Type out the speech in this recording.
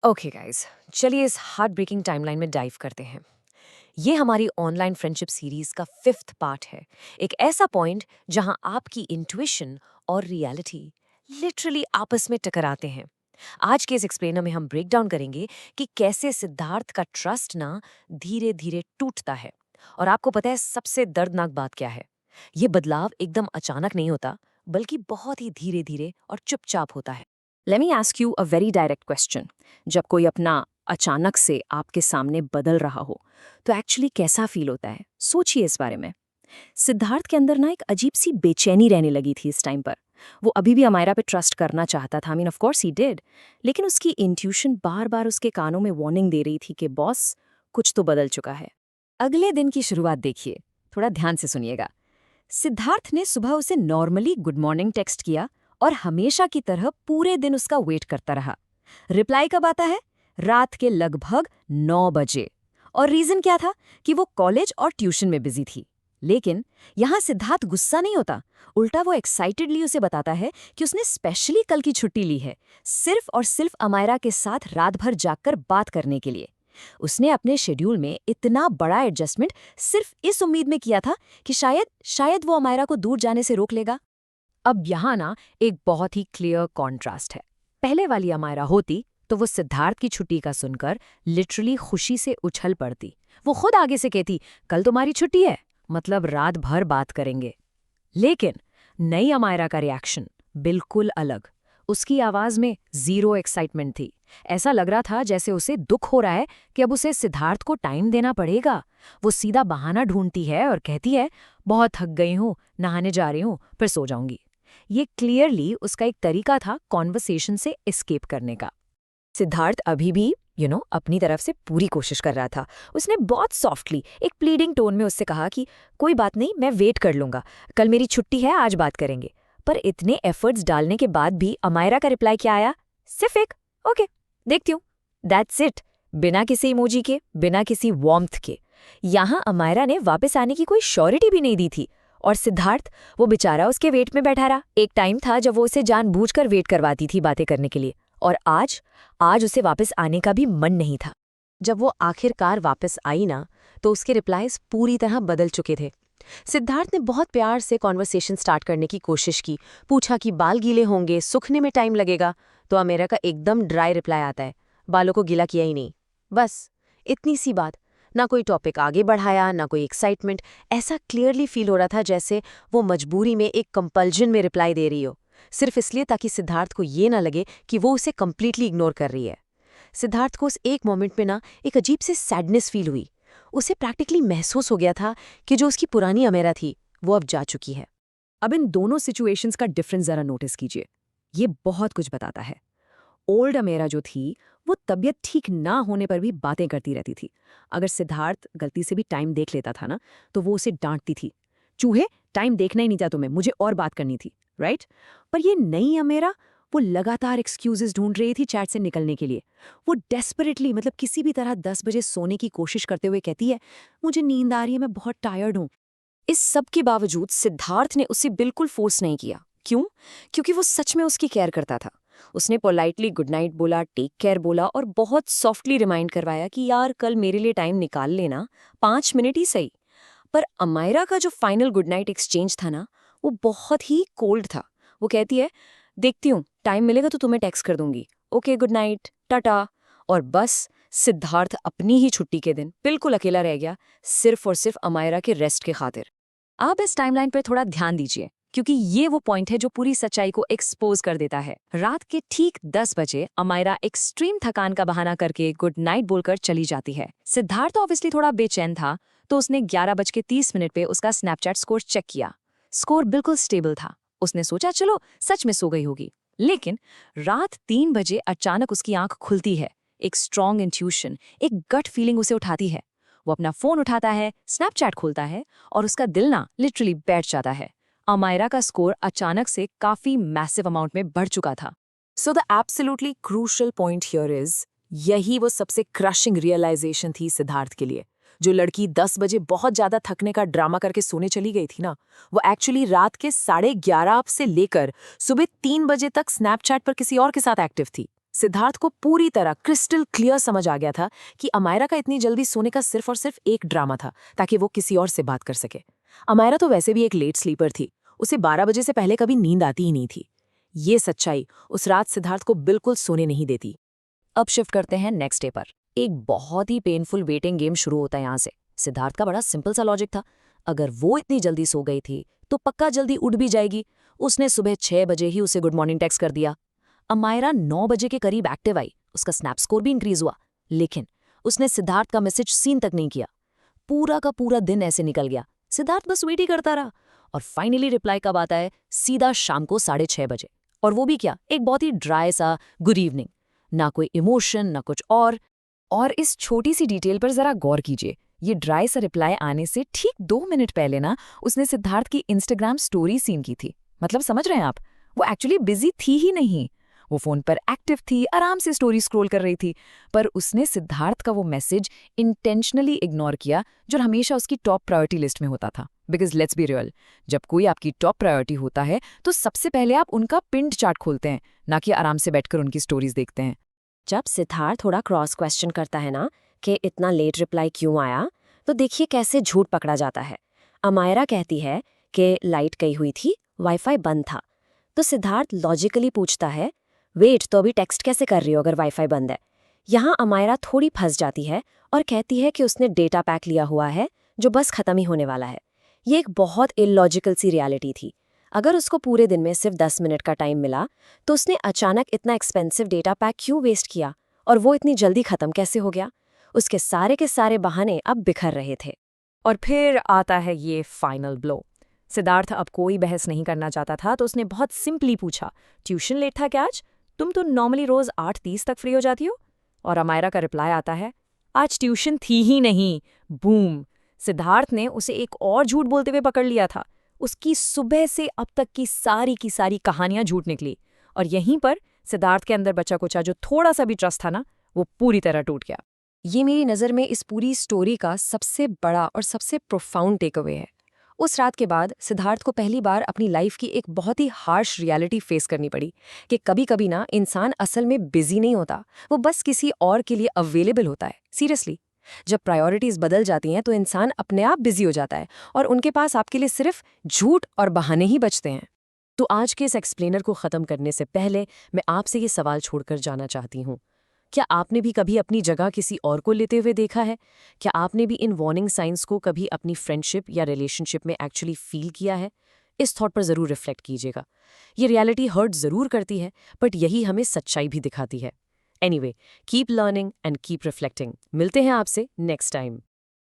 Okay guys, चलिए इस heart breaking timeline में डाइव करते हैं। ये हमारी ऑनलाइन फ्रेंडशिप सीरीज का 5th पार्ट है। एक ऐसा पॉइंट जहां आपकी इंट्यूइशन और रियलिटी लिटरली आपस में टकराते हैं। आज के इस एक्सप्लेनर में हम ब्रेक डाउन करेंगे कि कैसे सिद्धार्थ का ट्रस्ट ना धीरे धीरे टूटता है। और आपको पता है सबसे दर्दनाक बात क्या है? ये बदलाव एकदम अचानक नहीं होता, बल्कि बहुत ही धीरे धीरे और चुपचाप होता है। Let me ask you a very direct question. जब कोई अपना अचानक से आपके सामने बदल रहा हो तो एक्चुअली कैसा फील होता है? सोचिए इस बारे में। सिद्धार्थ के अंदर ना एक अजीब सी बेचैनी रहने लगी थी इस टाइम पर। वो अभी भी अमायरा पे ट्रस्ट करना चाहता था, I mean of course he did, लेकिन उसकी इंट्यूशन बार बार उसके कानों में वार्निंग दे रही थी कि बॉस, कुछ तो बदल चुका है। अगले दिन की शुरुआत देखिए, थोड़ा ध्यान से सुनिएगा। सिद्धार्थ ने सुबह उसे नॉर्मली गुड मॉर्निंग टेक्स्ट किया और हमेशा की तरह पूरे दिन उसका वेट करता रहा। रिप्लाई कब आता है? रात के लगभग 9 बजे। और रीजन क्या था? कि वो कॉलेज और ट्यूशन में बिजी थी। लेकिन यहाँ सिद्धार्थ गुस्सा नहीं होता, उल्टा वो एक्साइटेडली उसे बताता है कि उसने स्पेशली कल की छुट्टी ली है, सिर्फ और सिर्फ अमायरा के साथ रात भर जागकर बात करने के लिए। उसने अपने शेड्यूल में इतना बड़ा एडजस्टमेंट सिर्फ इस उम्मीद में किया था कि शायद शायद वो अमायरा को दूर जाने से रोक लेगा। अब यहाँ ना एक बहुत ही क्लियर कॉन्ट्रास्ट है। पहले वाली अमायरा होती तो वो सिद्धार्थ की छुट्टी का सुनकर लिटरली खुशी से उछल पड़ती। वो खुद आगे से कहती, कल तुम्हारी छुट्टी है, मतलब रात भर बात करेंगे। लेकिन नई अमायरा का रिएक्शन बिल्कुल अलग। उसकी आवाज में जीरो एक्साइटमेंट थी। ऐसा लग रहा था जैसे उसे दुख हो रहा है कि अब उसे सिद्धार्थ को टाइम देना पड़ेगा। वो सीधा बहाना ढूंढती है और कहती है, बहुत थक गई हूँ, नहाने जा रही हूँ, फिर सो जाऊंगी। ये क्लियरली उसका एक तरीका था कॉन्वर्सेशन से एस्केप करने का। सिद्धार्थ अभी भी अपनी तरफ से पूरी कोशिश कर रहा था। उसने बहुत सॉफ्टली एक प्लीडिंग टोन में उससे कहा कि कोई बात नहीं, मैं वेट कर लूंगा, कल मेरी छुट्टी है, आज बात करेंगे। पर इतने एफर्ट्स डालने के बाद भी अमायरा का रिप्लाई क्या आया? सिर्फ एक ओके, देखती हूँ, दैट्स इट। बिना किसी इमोजी के, बिना किसी वार्मथ के। यहाँ अमायरा ने वापस आने की कोई श्योरिटी भी नहीं दी थी। और सिद्धार्थ, वो बेचारा उसके वेट में बैठा रहा। एक टाइम था जब वो उसे जानबूझकर वेट करवाती थी बातें करने के लिए, और आज आज उसे वापस आने का भी मन नहीं था। जब वो आखिरकार वापस आई ना, तो उसके रिप्लाईज पूरी तरह बदल चुके थे। सिद्धार्थ ने बहुत प्यार से कॉन्वर्सेशन स्टार्ट करने की कोशिश की, पूछा कि बाल गीले होंगे, सूखने में टाइम लगेगा, तो अमेरा का एकदम ड्राई रिप्लाई आता है, बालों को गीला किया ही नहीं। बस इतनी सी बात। ना कोई टॉपिक आगे बढ़ाया, ना कोई एक्साइटमेंट। ऐसा क्लियरली फील हो रहा था जैसे वो मजबूरी में एक कंपल्जन में रिप्लाई दे रही हो, सिर्फ इसलिए ताकि सिद्धार्थ को ये ना लगे कि वो उसे कंप्लीटली इग्नोर कर रही है। सिद्धार्थ को उस एक मोमेंट में ना एक अजीब से सैडनेस फील हुई। उसे प्रैक्टिकली महसूस हो गया था कि जो उसकी पुरानी अमेरा थी वो अब जा चुकी है। अब इन दोनों सिचुएशंस का डिफरेंस जरा नोटिस कीजिए। ये बहुत कुछ बताता है। ओल्ड अमेरा जो थी, वो तबीयत ठीक ना होने पर भी बातें करती रहती थी। अगर सिद्धार्थ गलती से भी टाइम देख लेता था ना, तो वो उसे डांटती थी, चूहे, टाइम देखना ही नहीं था तुम्हें, मुझे और बात करनी थी, राइट? पर ये नई अमेरा, वो लगातार एक्सक्यूजेस ढूंढ रही थी चैट से निकलने के लिए। वो डेस्परेटली, मतलब किसी भी तरह 10 बजे सोने की कोशिश करते हुए कहती है, मुझे नींद आ रही है, मैं बहुत टायर्ड हूँ। इस सब के बावजूद सिद्धार्थ ने उसे बिल्कुल फोर्स नहीं किया। क्यों? क्योंकि वो सच में उसकी केयर करता था। उसने पोलाइटली गुड नाइट बोला, टेक केयर बोला, और बहुत सॉफ्टली रिमाइंड करवाया कि यार कल मेरे लिए टाइम निकाल लेना, 5 मिनट ही सही। पर अमायरा का जो फाइनल गुड नाइट एक्सचेंज था ना, वो बहुत ही कोल्ड था। वो कहती है, देखती हूँ, टाइम मिलेगा तो तुम्हें टेक्स्ट कर दूंगी, ओके गुड नाइट, टाटा। और बस सिद्धार्थ अपनी ही छुट्टी के दिन बिल्कुल अकेला रह गया, सिर्फ और सिर्फ अमायरा के रेस्ट के खातिर। आप इस टाइमलाइन पर थोड़ा ध्यान दीजिए, क्योंकि ये वो पॉइंट है जो पूरी सच्चाई को एक्सपोज कर देता है। रात के ठीक 10 बजे अमायरा एक्सट्रीम थकान का बहाना करके गुड नाइट बोलकर चली जाती है। सिद्धार्थ ऑब्वियसली थोड़ा बेचैन था, तो उसने 11:30 पे उसका स्नैपचैट स्कोर चेक किया। स्कोर बिल्कुल स्टेबल था। उसने सोचा चलो सच में सो गई होगी। लेकिन रात 3 बजे अचानक उसकी आंख खुलती है। एक स्ट्रॉन्ग इंट्यूशन, एक गट फीलिंग उसे उठाती है। वो अपना फोन उठाता है, स्नैपचैट खोलता है, और उसका दिल ना लिटरली बैठ जाता है। अमायरा का स्कोर अचानक से काफी मैसिव अमाउंट में बढ़ चुका था। So the absolutely crucial point here is, यही वो सबसे क्रशिंग रियलाइजेशन थी सिद्धार्थ के लिए। जो लड़की 10 बजे बहुत ज्यादा थकने का ड्रामा करके सोने चली गई थी ना, वो एक्चुअली रात के 11:30 से लेकर सुबह 3 बजे तक स्नैपचैट पर किसी और के साथ एक्टिव थी। सिद्धार्थ को पूरी तरह क्रिस्टल क्लियर समझ आ गया था कि अमायरा का इतनी जल्दी सोने का सिर्फ और सिर्फ एक ड्रामा था ताकि वो किसी और से बात कर सके। अमायरा तो वैसे भी एक लेट स्लीपर थी, उसे 12 बजे से पहले कभी नींद आती ही नहीं थी। ये सच्चाई उस रात सिद्धार्थ को बिल्कुल सोने नहीं देती। अब शिफ्ट करते हैं नेक्स्ट डे पर। एक बहुत ही पेनफुल वेटिंग गेम शुरू होता है यहाँ से। सिद्धार्थ का बड़ा सिंपल सा लॉजिक था, अगर वो इतनी जल्दी सो गई थी तो पक्का जल्दी उठ भी जाएगी। उसने सुबह 6 बजे ही उसे गुड मॉर्निंग टेक्स्ट कर दिया। अमायरा 9 बजे के करीब एक्टिव आई, उसका स्नैप स्कोर भी इंक्रीज हुआ, लेकिन उसने सिद्धार्थ का मैसेज सीन तक नहीं किया। पूरा का पूरा दिन ऐसे निकल गया, सिद्धार्थ बस वेट ही करता रहा। और फाइनली रिप्लाई कब आता है? सीधा शाम को 6:30 बजे। और वो भी क्या, एक बहुत ही ड्राई सा गुड इवनिंग, ना कोई इमोशन ना कुछ और इस छोटी सी डिटेल पर जरा गौर कीजिए। ये ड्राई सा रिप्लाई आने से ठीक 2 मिनट पहले ना उसने सिद्धार्थ की इंस्टाग्राम स्टोरी सीन की थी। मतलब समझ रहे हैं आप, वो एक्चुअली बिजी थी ही नहीं, वो फोन पर एक्टिव थी, आराम से स्टोरी स्क्रॉल कर रही थी। पर उसने सिद्धार्थ का वो मैसेज इंटेंशनली इग्नोर किया जो हमेशा उसकी टॉप प्रायोरिटी लिस्ट में होता था। बिकॉज लेट्स बी रियल, जब कोई आपकी टॉप प्रायोरिटी होता है तो सबसे पहले आप उनका पिंड चार्ट खोलते हैं, ना कि आराम से बैठकर उनकी स्टोरीज देखते हैं। जब सिद्धार्थ थोड़ा क्रॉस क्वेश्चन करता है ना कि इतना लेट रिप्लाई क्यों आया, तो देखिए कैसे झूठ पकड़ा जाता है। अमायरा कहती है कि लाइट गई हुई थी, वाईफाई बंद था। तो सिद्धार्थ लॉजिकली पूछता है, वेट, तो अभी टेक्स्ट कैसे कर रही हो अगर वाईफाई बंद है? यहाँ अमायरा थोड़ी फंस जाती है और कहती है कि उसने डेटा पैक लिया हुआ है जो बस खत्म ही होने वाला है। ये एक बहुत इलॉजिकल सी रियलिटी थी। अगर उसको पूरे दिन में सिर्फ 10 मिनट का टाइम मिला तो उसने अचानक इतना एक्सपेंसिव डेटा पैक क्यों वेस्ट किया, और वो इतनी जल्दी खत्म कैसे हो गया? उसके सारे के सारे बहाने अब बिखर रहे थे। और फिर आता है ये फाइनल ब्लो। सिद्धार्थ अब कोई बहस नहीं करना चाहता था, तो उसने बहुत सिंपली पूछा, ट्यूशन लेट था क्या आज? तुम तो नॉर्मली रोज 8:30 तक फ्री हो जाती हो। और अमायरा का रिप्लाई आता है, आज ट्यूशन थी ही नहीं। बूम! सिद्धार्थ ने उसे एक और झूठ बोलते हुए पकड़ लिया था। उसकी सुबह से अब तक की सारी कहानियां झूठ निकली। और यहीं पर सिद्धार्थ के अंदर बचा कुचा जो थोड़ा सा भी ट्रस्ट था ना, वो पूरी तरह टूट गया। ये मेरी नज़र में इस पूरी स्टोरी का सबसे बड़ा और सबसे प्रोफाउंड टेकअवे है। उस रात के बाद सिद्धार्थ को पहली बार अपनी लाइफ की एक बहुत ही हार्श रियलिटी फेस करनी पड़ी कि कभी कभी ना इंसान असल में बिजी नहीं होता, वो बस किसी और के लिए अवेलेबल होता है। सीरियसली, जब प्रायोरिटीज़ बदल जाती हैं तो इंसान अपने आप बिजी हो जाता है और उनके पास आपके लिए सिर्फ झूठ और बहाने ही बचते हैं। तो आज के इस एक्सप्लेनर को ख़त्म करने से पहले मैं आपसे ये सवाल छोड़कर जाना चाहती हूँ, क्या आपने भी कभी अपनी जगह किसी और को लेते हुए देखा है? क्या आपने भी इन वार्निंग साइंस को कभी अपनी फ्रेंडशिप या रिलेशनशिप में एक्चुअली फील किया है? इस थॉट पर ज़रूर रिफ्लेक्ट कीजिएगा। ये रियलिटी हर्ट ज़रूर करती है, बट यही हमें सच्चाई भी दिखाती है। Anyway, keep learning and keep reflecting. मिलते हैं आपसे नेक्स्ट टाइम।